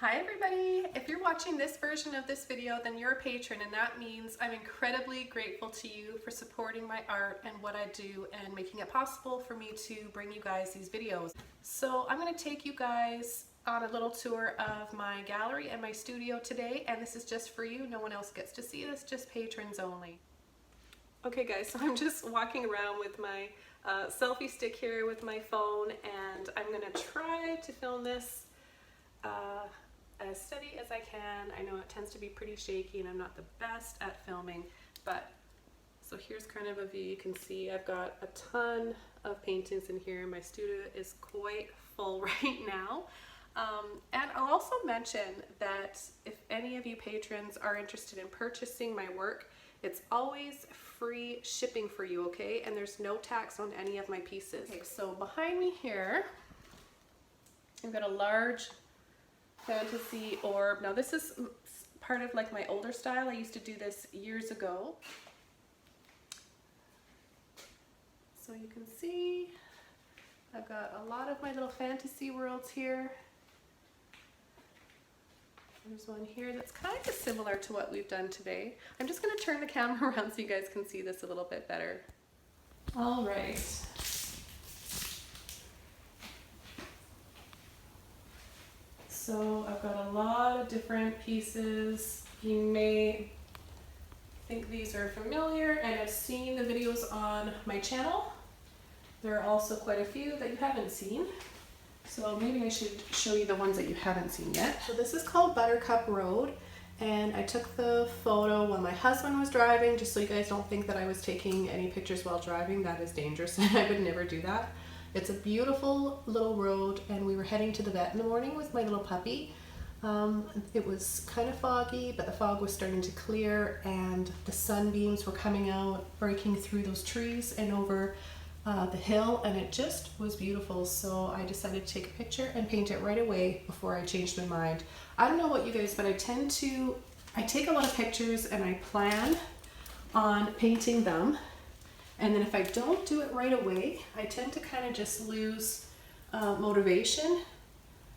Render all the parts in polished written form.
Hi everybody! If you're watching this version of this video, then you're a patron, and that means I'm incredibly grateful to you for supporting my art and what I do and making it possible for me to bring you guys these videos. So I'm going to take you guys on a little tour of my gallery and my studio today, and this is just for you. No one else gets to see this, just patrons only. Okay guys, so I'm just walking around with my selfie stick here with my phone, and I'm going to try to film this as steady as I can. I know it tends to be pretty shaky and I'm not the best at filming, but so here's kind of a view. You can see I've got a ton of paintings in here. My studio is quite full right now. And I'll also mention that if any of you patrons are interested in purchasing my work, it's always free shipping for you, okay? And there's no tax on any of my pieces. Okay, so behind me here, I've got a large fantasy orb. Now this is part of like my older style. I used to do this years ago. So you can see I've got a lot of my little fantasy worlds here. There's one here that's kind of similar to what we've done today. I'm just going to turn the camera around so you guys can see this a little bit better. All right. So I've got a lot of different pieces. You may think these are familiar and have seen the videos on my channel. There are also quite a few that you haven't seen. So maybe I should show you the ones that you haven't seen yet. So this is called Buttercup Road, and I took the photo while my husband was driving, just so you guys don't think that I was taking any pictures while driving. That is dangerous. I would never do that. It's a beautiful little road, and we were heading to the vet in the morning with my little puppy. It was kind of foggy, but the fog was starting to clear and the sunbeams were coming out, breaking through those trees and over the hill, and it just was beautiful. So I decided to take a picture and paint it right away before I changed my mind. I don't know what you guys, but I take a lot of pictures and I plan on painting them. And then if I don't do it right away, I tend to kind of just lose motivation.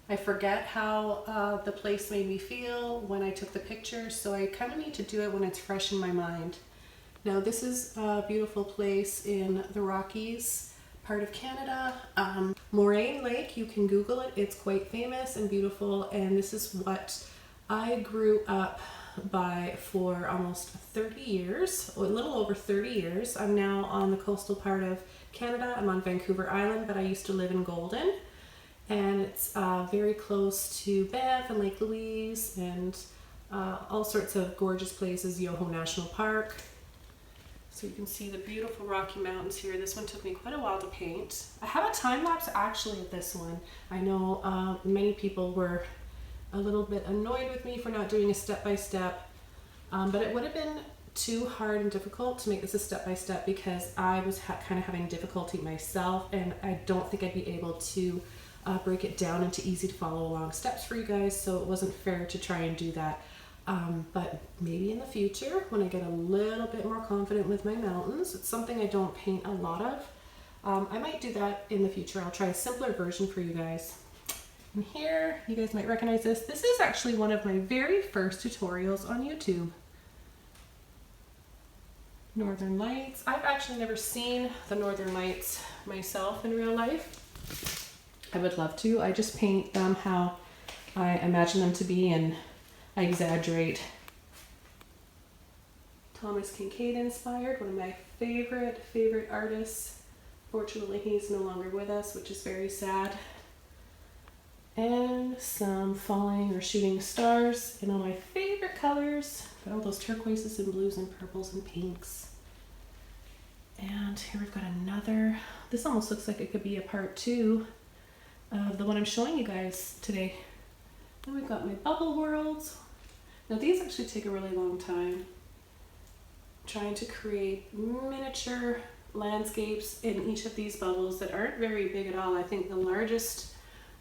I forget how the place made me feel when I took the picture, so I kind of need to do it when it's fresh in my mind. Now this is a beautiful place in the Rockies, part of Canada. Moraine Lake, you can Google it. It's quite famous and beautiful, and this is what I grew up by for almost 30 years, a little over 30 years. I'm now on the coastal part of Canada. I'm on Vancouver Island, but I used to live in Golden, and it's very close to Banff and Lake Louise and all sorts of gorgeous places, Yoho National Park. So you can see the beautiful Rocky Mountains here. This one took me quite a while to paint. I have a time lapse actually of this one. I know many people were a little bit annoyed with me for not doing a step-by-step, but it would have been too hard and difficult to make this a step-by-step because I was kind of having difficulty myself, and I don't think I'd be able to break it down into easy to follow along steps for you guys, so it wasn't fair to try and do that. But maybe in the future, when I get a little bit more confident with my mountains, it's something I don't paint a lot of. I might do that in the future. I'll try a simpler version for you guys. And here, you guys might recognize this. This is actually one of my very first tutorials on YouTube. Northern Lights. I've actually never seen the Northern Lights myself in real life. I would love to. I just paint them how I imagine them to be, and I exaggerate. Thomas Kincaid inspired, one of my favorite artists. Fortunately, he's no longer with us, which is very sad. And some falling or shooting stars in all my favorite colors. Got all those turquoises and blues and purples and pinks. And here we've got another. This almost looks like it could be a part 2 of the one I'm showing you guys today. Then we've got my bubble worlds. Now these actually take a really long time. Trying to create miniature landscapes in each of these bubbles that aren't very big at all. I think the largest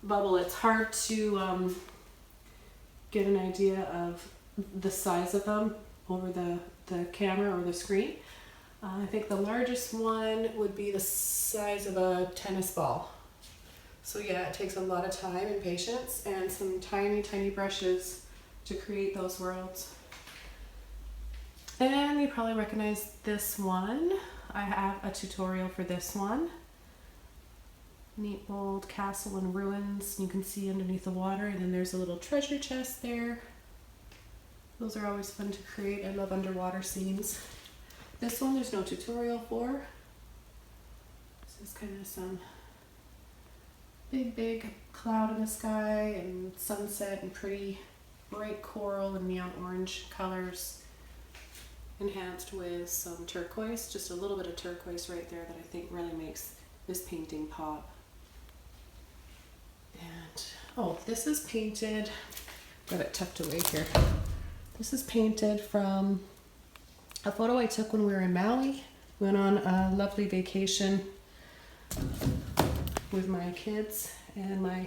bubble, it's hard to get an idea of the size of them over the camera or the screen. I think the largest one would be the size of a tennis ball. So yeah, it takes a lot of time and patience and some tiny, tiny brushes to create those worlds. And you probably recognize this one. I have a tutorial for this one. Neat bold castle and ruins. You can see underneath the water, and then there's a little treasure chest there. Those are always fun to create. I love underwater scenes. This one there's no tutorial for. This is kind of some big cloud in the sky and sunset and pretty bright coral and neon orange colors, enhanced with some turquoise, just a little bit of turquoise right there that I think really makes this painting pop. And oh, this is painted, got it tucked away here. This is painted from a photo I took when we were in Maui. Went on a lovely vacation with my kids and my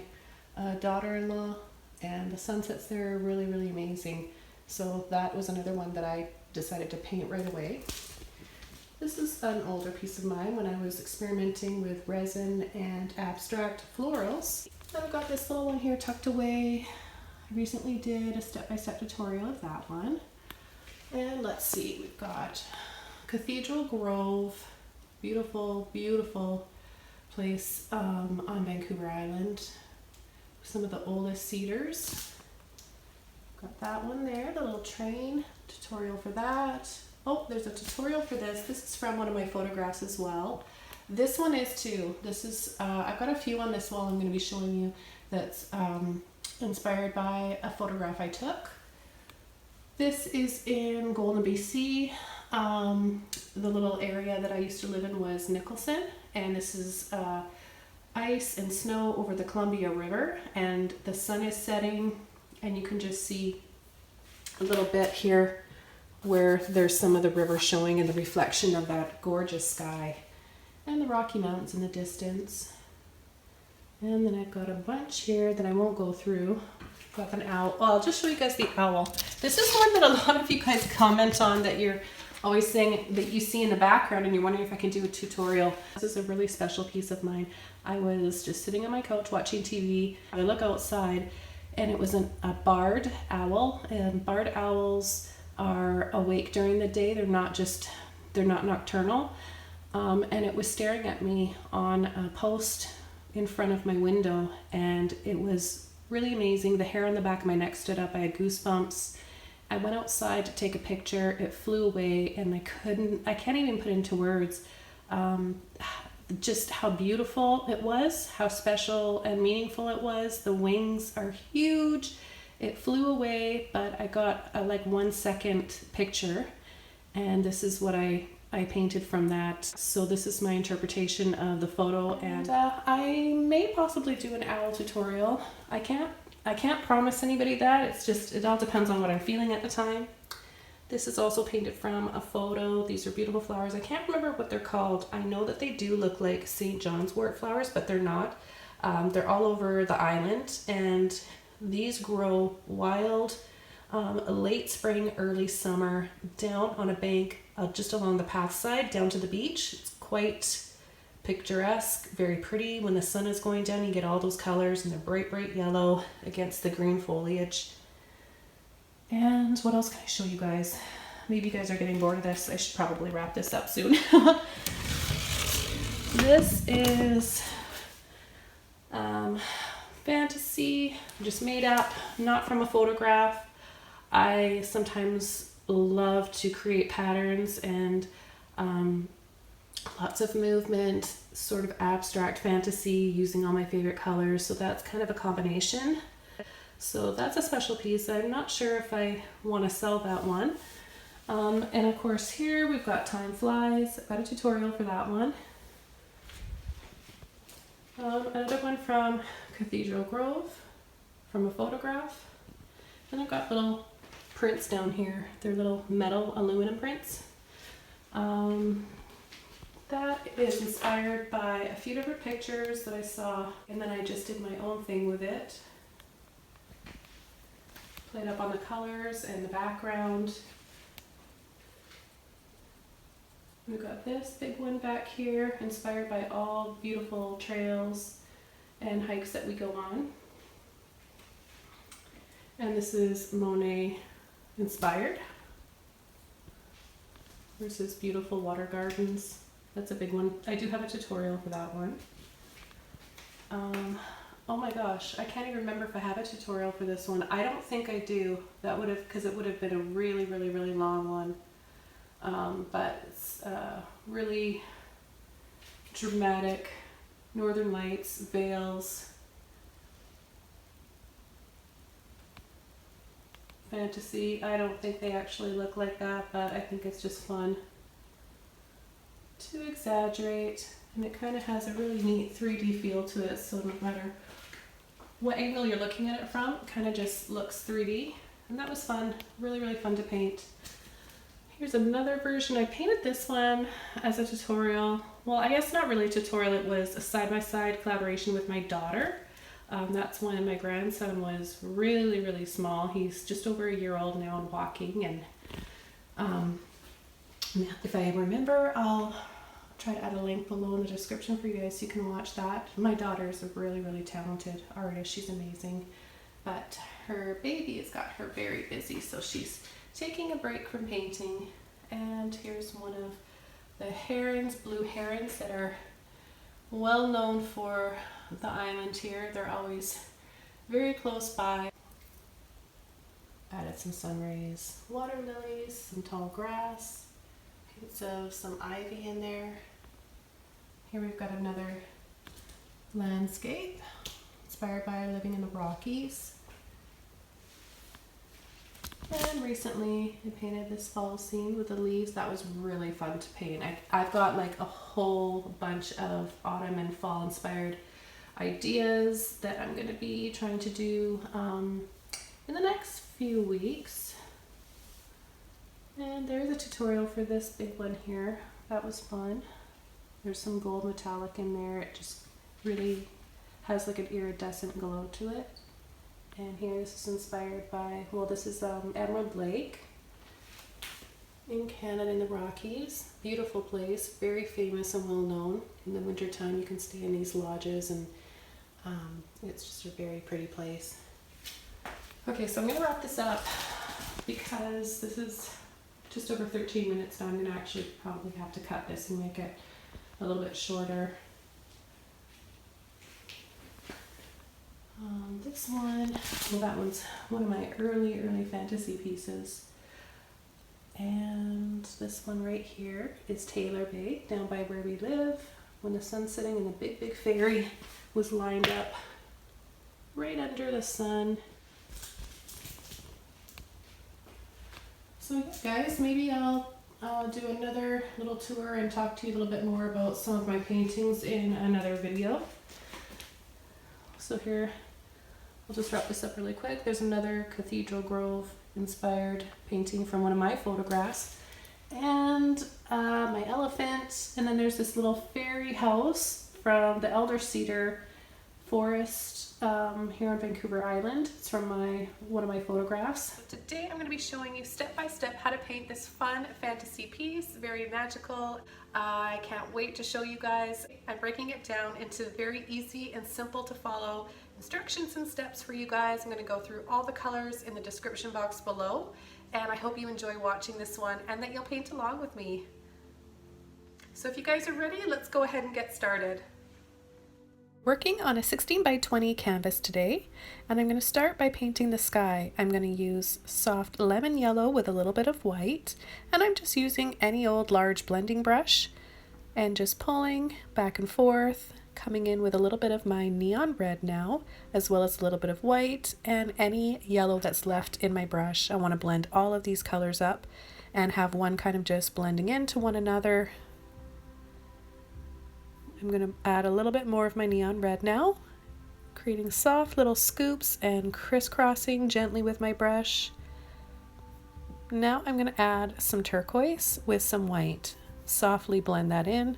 daughter-in-law, and the sunsets there are really, really amazing. So that was another one that I decided to paint right away. This is an older piece of mine when I was experimenting with resin and abstract florals. I've got this little one here tucked away. I recently did a step-by-step tutorial of that one. And let's see, we've got Cathedral Grove, beautiful, beautiful place on Vancouver Island. Some of the oldest cedars. Got that one there, the little train, tutorial for that. Oh, there's a tutorial for this. This is from one of my photographs as well. This one is too. This is, I've got a few on this wall I'm going to be showing you that's inspired by a photograph I took. This is in Golden, BC. The little area that I used to live in was Nicholson, and this is ice and snow over the Columbia River, and the sun is setting, and you can just see a little bit here where there's some of the river showing in the reflection of that gorgeous sky, and the Rocky Mountains in the distance. And then I've got a bunch here that I won't go through. Got an owl. Well, I'll just show you guys the owl. This is one that a lot of you guys comment on, that you're always saying that you see in the background and you're wondering if I can do a tutorial. This is a really special piece of mine. I was just sitting on my couch watching TV. I look outside and it was a barred owl, and barred owls are awake during the day. They're not nocturnal. And it was staring at me on a post in front of my window, and it was really amazing. The hair on the back of my neck stood up. I had goosebumps. I went outside to take a picture. It flew away, and I can't even put into words just how beautiful it was, how special and meaningful it was. The wings are huge. It flew away, but I got a 1 second picture, and this is what I painted from that. So this is my interpretation of the photo, and I may possibly do an owl tutorial. I can't promise anybody that. It all depends on what I'm feeling at the time. This is also painted from a photo. These are beautiful flowers. I can't remember what they're called. I know that they do look like St. John's wort flowers, but they're not. They're all over the island, and these grow wild late spring, early summer, down on a bank just along the path side down to the beach. It's quite picturesque, very pretty. When the sun is going down, you get all those colors, and they're bright, bright yellow against the green foliage. And what else can I show you guys? Maybe you guys are getting bored of this. I should probably wrap this up soon. This is fantasy, just made up, not from a photograph. I sometimes love to create patterns and lots of movement, sort of abstract fantasy, using all my favorite colors. So that's kind of a combination. So that's a special piece. I'm not sure if I want to sell that one. And of course here we've got Time Flies. I've got a tutorial for that one. Another one from Cathedral Grove, from a photograph. And I've got little prints down here. They're little metal aluminum prints. That is inspired by a few different pictures that I saw, and then I just did my own thing with it. Played up on the colors and the background. We've got this big one back here, inspired by all beautiful trails and hikes that we go on. And this is Monet inspired. Versus beautiful water gardens. That's a big one. I do have a tutorial for that one. Oh my gosh, I can't even remember if I have a tutorial for this one. I don't think I do. That would have, because it would have been a really, really, really long one. But it's really dramatic. Northern lights, veils, fantasy. I don't think they actually look like that, but I think it's just fun to exaggerate. And it kind of has a really neat 3D feel to it, so no matter what angle you're looking at it from, it kind of just looks 3D. And that was fun, really, really fun to paint. Here's another version. I painted this one as a tutorial. Well, I guess not really a tutorial, it was a side-by-side collaboration with my daughter. That's when my grandson was really, really small. He's just over a year old now and walking. And if I remember, I'll try to add a link below in the description for you guys so you can watch that. My daughter is a really, really talented artist. She's amazing. But her baby has got her very busy, so she's taking a break from painting. And here's one of the herons, blue herons, that are well known for the island here. They're always very close by. Added some sun rays, water lilies, some tall grass, hints of some ivy in there. Here we've got another landscape inspired by living in the Rockies. And recently I painted this fall scene with the leaves. That was really fun to paint. I've got like a whole bunch of autumn and fall inspired ideas that I'm going to be trying to do in the next few weeks. And there's a tutorial for this big one here. That was fun. There's some gold metallic in there. It just really has like an iridescent glow to it. And here, this is inspired by, well, this is Emerald Lake in Canada in the Rockies. Beautiful place, very famous and well known. In the wintertime you can stay in these lodges, and it's just a very pretty place. Okay, so I'm going to wrap this up because this is just over 13 minutes now. I'm going to actually probably have to cut this and make it a little bit shorter. This one, well, that one's one of my early fantasy pieces. And this one right here is Taylor Bay, down by where we live, when the sun's setting and the big ferry was lined up right under the sun. So yeah, guys, maybe I'll do another little tour and talk to you a little bit more about some of my paintings in another video. So here, I'll just wrap this up really quick. There's another Cathedral Grove inspired painting from one of my photographs. And my elephant. And then there's this little fairy house from the Elder Cedar Forest here on Vancouver Island. It's from one of my photographs. So today I'm going to be showing you step by step how to paint this fun fantasy piece. Very magical. I can't wait to show you guys. I'm breaking it down into very easy and simple to follow instructions and steps for you guys. I'm going to go through all the colors in the description box below, and I hope you enjoy watching this one and that you'll paint along with me. So if you guys are ready, let's go ahead and get started. Working on a 16 by 20 canvas today, and I'm going to start by painting the sky. I'm going to use soft lemon yellow with a little bit of white, and I'm just using any old large blending brush and just pulling back and forth, coming in with a little bit of my neon red now, as well as a little bit of white and any yellow that's left in my brush. I want to blend all of these colors up and have one kind of just blending into one another. I'm going to add a little bit more of my neon red now, creating soft little scoops and crisscrossing gently with my brush. Now I'm going to add some turquoise with some white. Softly blend that in.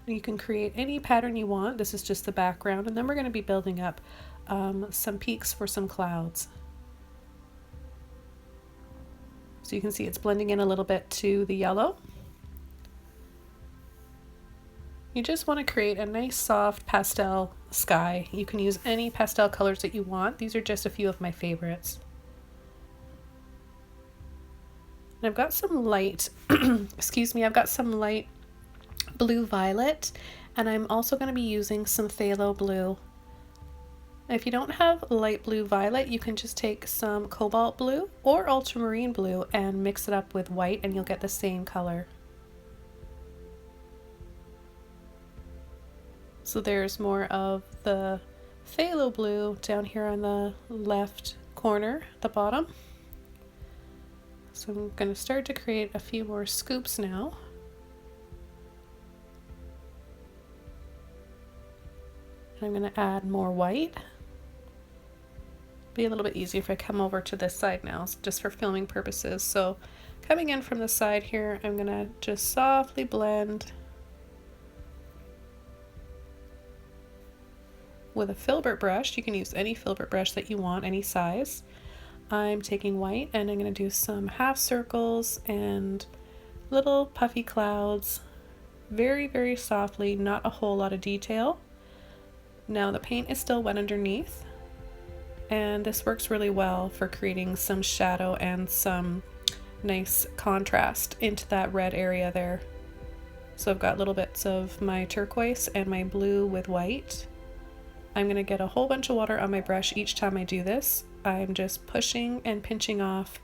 You can create any pattern you want. This is just the background, and then we're going to be building up some peaks for some clouds. So you can see it's blending in a little bit to the yellow. You just want to create a nice soft pastel sky. You can use any pastel colors that you want. These are just a few of my favorites. And I've got some light, excuse me, I've got some light blue violet, and I'm also going to be using some phthalo blue. If you don't have light blue violet, you can just take some cobalt blue or ultramarine blue and mix it up with white and you'll get the same color. So there's more of the phthalo blue down here on the left corner, the bottom. So I'm going to start to create a few more scoops now. And I'm going to add more white. Be a little bit easier if I come over to this side now, just for filming purposes. So coming in from the side here, I'm going to just softly blend with a Filbert brush. You can use any Filbert brush that you want, any size. I'm taking white and I'm going to do some half circles and little puffy clouds, very, very softly, not a whole lot of detail. Now the paint is still wet underneath, and this works really well for creating some shadow and some nice contrast into that red area there. So I've got little bits of my turquoise and my blue with white. I'm going to get a whole bunch of water on my brush each time I do this. I'm just pushing and pinching off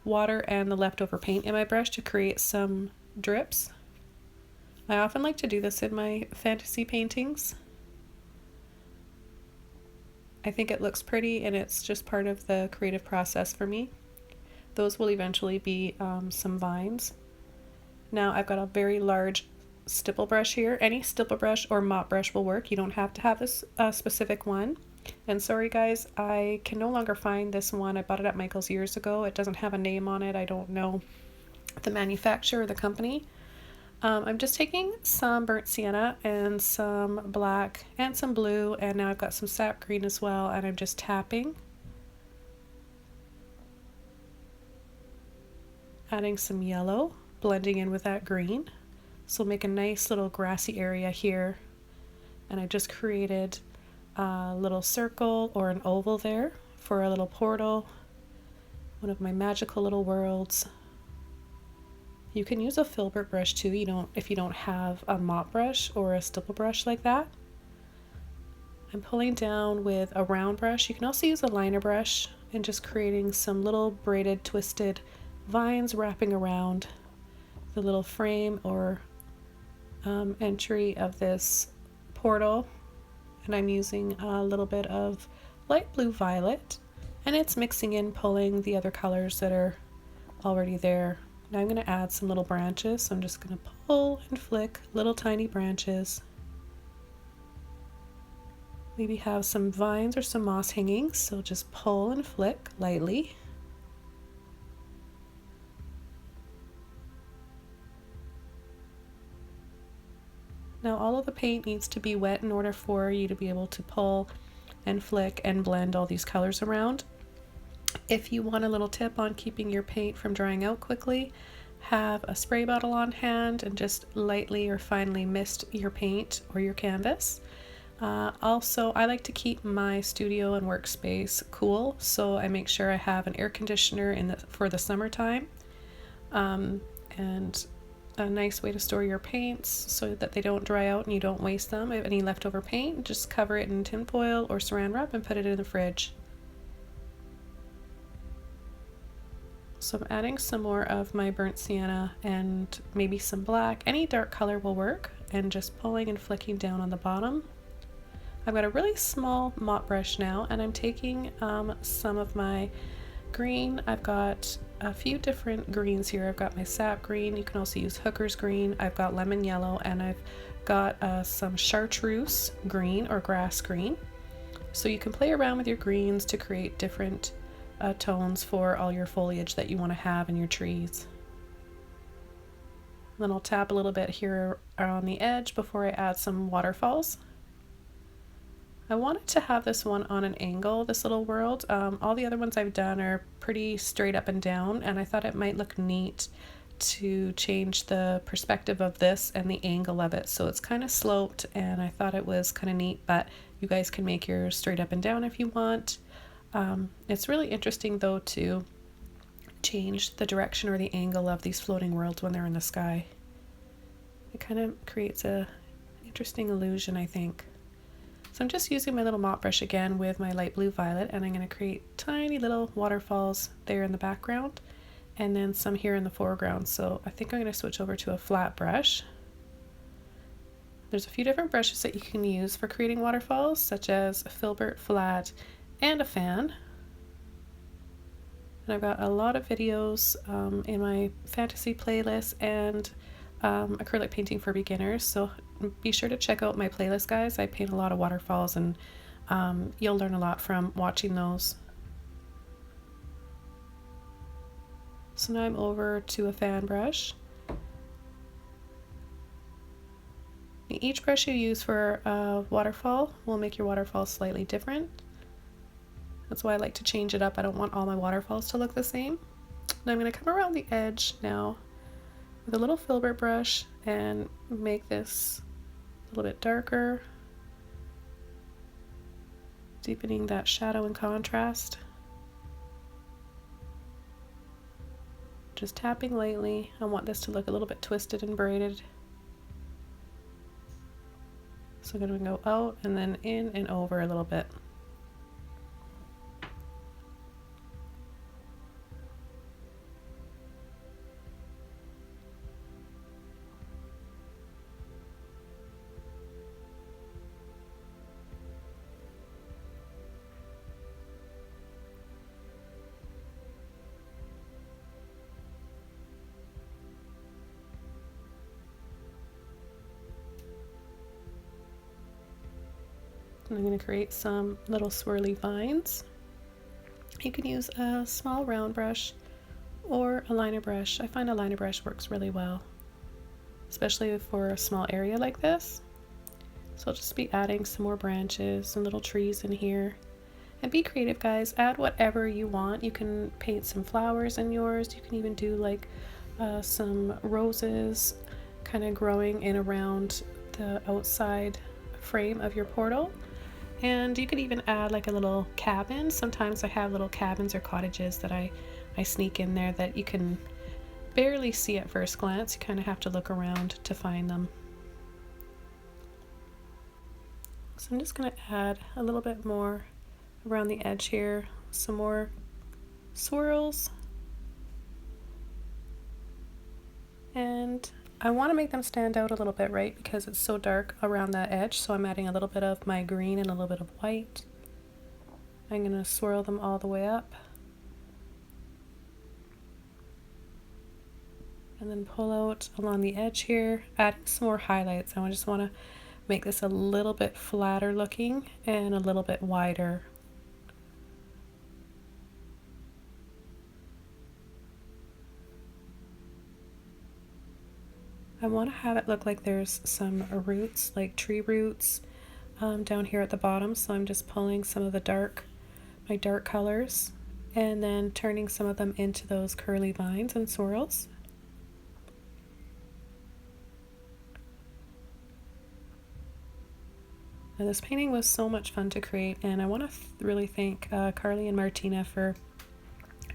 water and the leftover paint in my brush to create some drips. I often like to do this in my fantasy paintings. I think it looks pretty and it's just part of the creative process for me. Those will eventually be some vines. Now I've got a very large stipple brush here. Any stipple brush or mop brush will work. You don't have to have this specific one. And sorry guys, I can no longer find this one. I bought it at Michael's years ago. It doesn't have a name on it. I don't know the manufacturer or the company. I'm just taking some burnt sienna and some black and some blue, and now I've got some sap green as well, and I'm just tapping, adding some yellow, blending in with that green. So we'll make a nice little grassy area here, and I just created a little circle or an oval there for a little portal, one of my magical little worlds. You can use a Filbert brush too, if you don't have a mop brush or a stipple brush like that. I'm pulling down with a round brush. You can also use a liner brush and just creating some little braided twisted vines wrapping around the little frame or entry of this portal. And I'm using a little bit of light blue violet, and it's mixing in, pulling the other colors that are already there. Now I'm going to add some little branches, so I'm just going to pull and flick little tiny branches. Maybe have some vines or some moss hanging, so just pull and flick lightly. Now all of the paint needs to be wet in order for you to be able to pull and flick and blend all these colors around. If you want a little tip on keeping your paint from drying out quickly, have a spray bottle on hand and just lightly or finely mist your paint or your canvas. Also, I like to keep my studio and workspace cool, so I make sure I have an air conditioner for the summertime, and a nice way to store your paints so that they don't dry out and you don't waste them. If any leftover paint, just cover it in tin foil or saran wrap and put it in the fridge. So I'm adding some more of my burnt sienna and maybe some black. Any dark color will work, and just pulling and flicking down on the bottom. I've got a really small mop brush now, and I'm taking some of my green. I've got a few different greens here. I've got my sap green. You can also use hooker's green. I've got lemon yellow, and I've got some chartreuse green or grass green. So you can play around with your greens to create different tones for all your foliage that you want to have in your trees. Then I'll tap a little bit here on the edge before I add some waterfalls. I wanted to have this one on an angle, this little world. All the other ones I've done are pretty straight up and down, and I thought it might look neat to change the perspective of this and the angle of it. So it's kind of sloped, and I thought it was kind of neat, but you guys can make yours straight up and down if you want. It's really interesting though to change the direction or the angle of these floating worlds when they're in the sky. It kind of creates a interesting illusion, I think. So I'm just using my little mop brush again with my light blue violet, and I'm going to create tiny little waterfalls there in the background and then some here in the foreground. So I think I'm going to switch over to a flat brush. There's a few different brushes that you can use for creating waterfalls, such as a Filbert flat and a fan. And I've got a lot of videos in my fantasy playlist and acrylic painting for beginners, so be sure to check out my playlist, guys. I paint a lot of waterfalls, and you'll learn a lot from watching those. So now I'm over to a fan brush. Each brush you use for a waterfall will make your waterfall slightly different. That's why I like to change it up. I don't want all my waterfalls to look the same. And I'm going to come around the edge now with a little Filbert brush and make this a little bit darker, deepening that shadow and contrast. Just tapping lightly. I want this to look a little bit twisted and braided. So I'm going to go out and then in and over a little bit. And I'm going to create some little swirly vines. You can use a small round brush or a liner brush. I find a liner brush works really well, especially for a small area like this. So I'll just be adding some more branches and little trees in here. And be creative, guys. Add whatever you want. You can paint some flowers in yours. You can even do like some roses kind of growing in around the outside frame of your portal. And you could even add like a little cabin. Sometimes I have little cabins or cottages that I sneak in there that you can barely see at first glance. You kind of have to look around to find them. So I'm just going to add a little bit more around the edge here, some more swirls. And I want to make them stand out a little bit, right, because it's so dark around that edge. So I'm adding a little bit of my green and a little bit of white. I'm going to swirl them all the way up. And then pull out along the edge here, adding some more highlights. I just want to make this a little bit flatter looking and a little bit wider. I want to have it look like there's some roots, like tree roots, down here at the bottom. So I'm just pulling some of my dark colors, and then turning some of them into those curly vines and swirls. Now, this painting was so much fun to create, and I want to really thank Carly and Martina for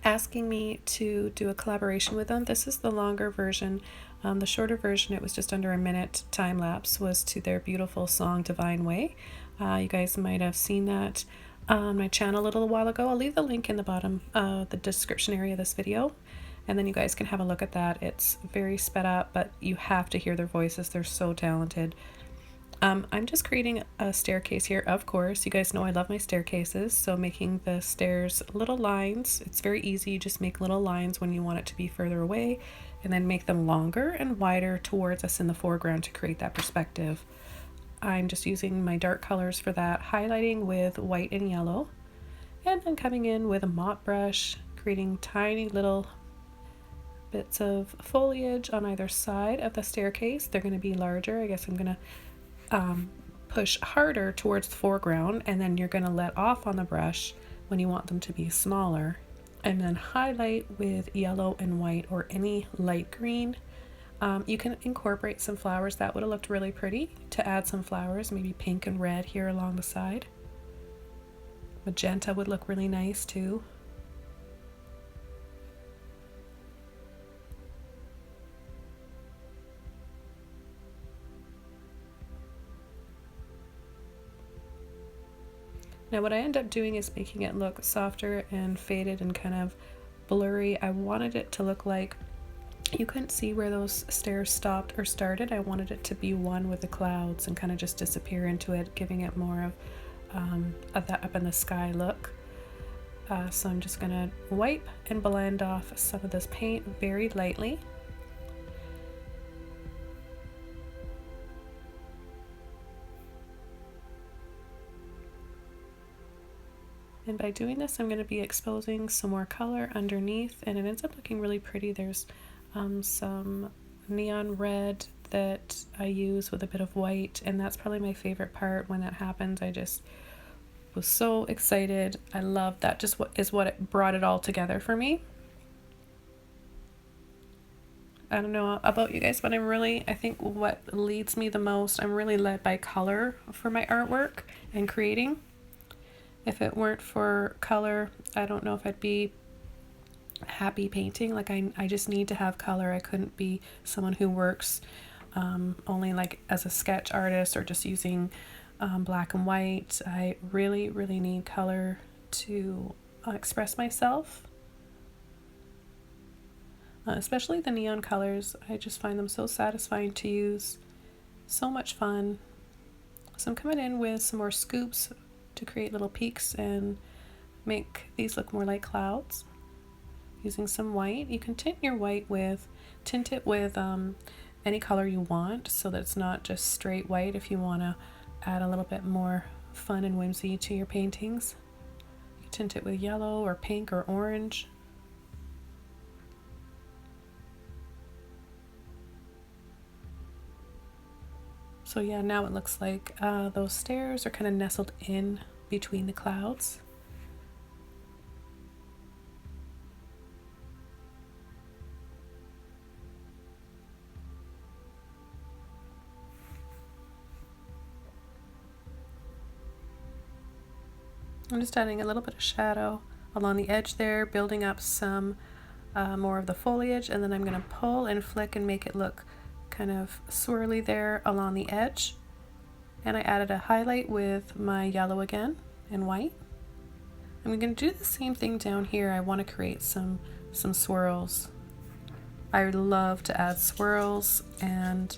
asking me to do a collaboration with them. This is the longer version. The shorter version, it was just under a minute time lapse, was to their beautiful song Divine Way. You guys might have seen that on my channel a little while ago. I'll leave the link in the bottom of the description area of this video, and then you guys can have a look at that. It's very sped up, but you have to hear their voices. They're so talented. I'm just creating a staircase here, of course. You guys know I love my staircases, so making the stairs little lines. It's very easy. You just make little lines when you want it to be further away, and then make them longer and wider towards us in the foreground to create that perspective. I'm just using my dark colors for that, highlighting with white and yellow, and then coming in with a mop brush, creating tiny little bits of foliage on either side of the staircase. They're going to be larger. I guess I'm going to push harder towards the foreground, and then you're going to let off on the brush when you want them to be smaller. and then highlight with yellow and white or any light green. You can incorporate some flowers. That would have looked really pretty to add some flowers, maybe pink and red here along the side. Magenta would look really nice too. Now what I end up doing is making it look softer and faded and kind of blurry. I wanted it to look like you couldn't see where those stairs stopped or started. I wanted it to be one with the clouds and kind of just disappear into it, giving it more of that up in the sky look. So I'm just gonna wipe and blend off some of this paint very lightly. And by doing this, I'm going to be exposing some more color underneath, and it ends up looking really pretty. There's some neon red that I use with a bit of white, and that's probably my favorite part when that happens. I just was so excited. I love that. Just what it brought it all together for me. I don't know about you guys, but I think what leads me the most, I'm really led by color for my artwork and creating. If it weren't for color, I don't know if I'd be happy painting. Like I just need to have color. I couldn't be someone who works only like as a sketch artist or just using black and white. I really, really need color to express myself. Especially the neon colors. I just find them so satisfying to use. So much fun. So I'm coming in with some more scoops to create little peaks and make these look more like clouds. Using some white. You can tint it with any color you want so that it's not just straight white if you want to add a little bit more fun and whimsy to your paintings. You can tint it with yellow or pink or orange. So yeah, now it looks like those stairs are kind of nestled in between the clouds. I'm just adding a little bit of shadow along the edge there, building up some more of the foliage, and then I'm going to pull and flick and make it look kind of swirly there along the edge. And I added a highlight with my yellow again and white. I'm going to do the same thing down here. I want to create some swirls. I love to add swirls and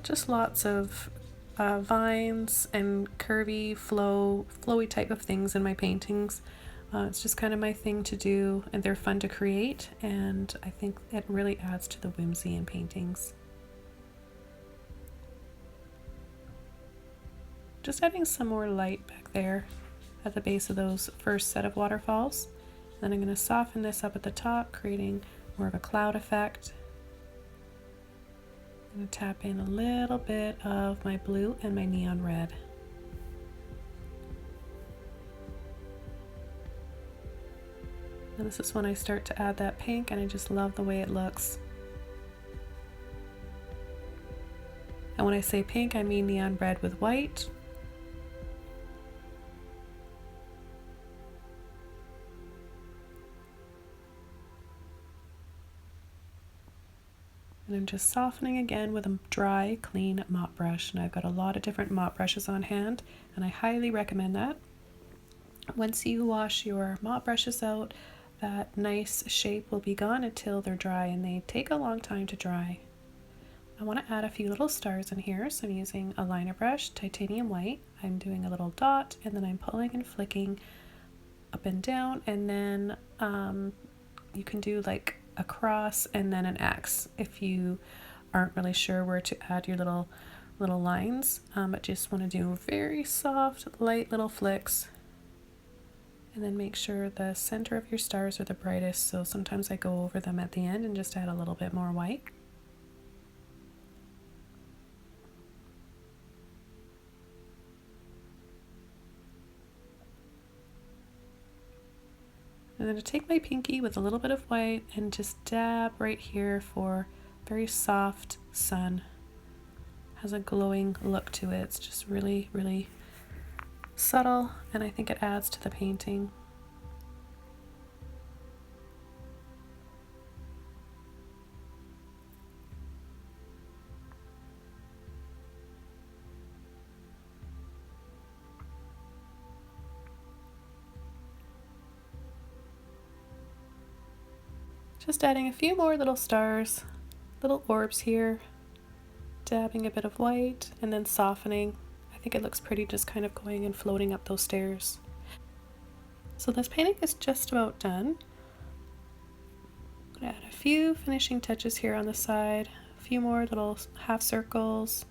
just lots of vines and curvy, flowy type of things in my paintings. It's just kind of my thing to do, and they're fun to create, and I think it really adds to the whimsy in paintings. Just adding some more light back there at the base of those first set of waterfalls. Then I'm going to soften this up at the top, creating more of a cloud effect. I'm going to tap in a little bit of my blue and my neon red. And this is when I start to add that pink, and I just love the way it looks. And when I say pink, I mean neon red with white. And I'm just softening again with a dry, clean mop brush. And I've got a lot of different mop brushes on hand, and I highly recommend that. Once you wash your mop brushes out, that nice shape will be gone until they're dry, and they take a long time to dry. I want to add a few little stars in here, so I'm using a liner brush, titanium white. I'm doing a little dot, and then I'm pulling and flicking up and down, and then you can do like a cross and then an X if you aren't really sure where to add your little lines, but just want to do very soft, light little flicks. And then make sure the center of your stars are the brightest, so sometimes I go over them at the end and just add a little bit more white. I'm going to take my pinky with a little bit of white and just dab right here for very soft sun. Has a glowing look to it. It's just really, really subtle, and I think it adds to the painting. Just adding a few more little stars, little orbs here, dabbing a bit of white and then softening. I think it looks pretty just kind of going and floating up those stairs. So this painting is just about done. I'm going to add a few finishing touches here on the side, a few more little half circles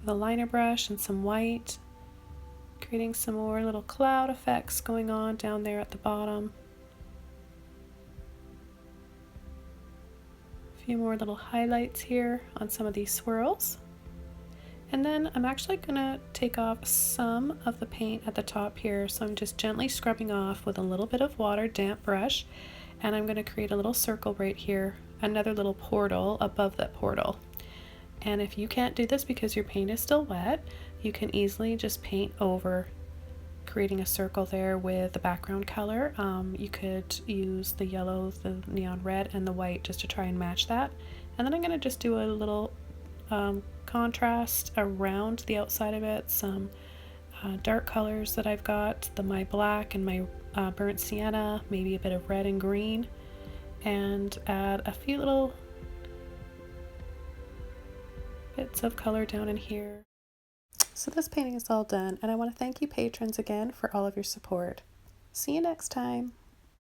with a liner brush and some white, creating some more little cloud effects going on down there at the bottom. A few more little highlights here on some of these swirls. And then I'm actually going to take off some of the paint at the top here. So I'm just gently scrubbing off with a little bit of water, damp brush, and I'm going to create a little circle right here, another little portal above that portal. And if you can't do this because your paint is still wet, you can easily just paint over, creating a circle there with the background color. You could use the yellow, the neon red, and the white just to try and match that. And then I'm going to just do a little contrast around the outside of it, some dark colors that I've got, my black and my burnt sienna, maybe a bit of red and green, and add a few little bits of color down in here. So this painting is all done, and I want to thank you patrons again for all of your support. See you next time.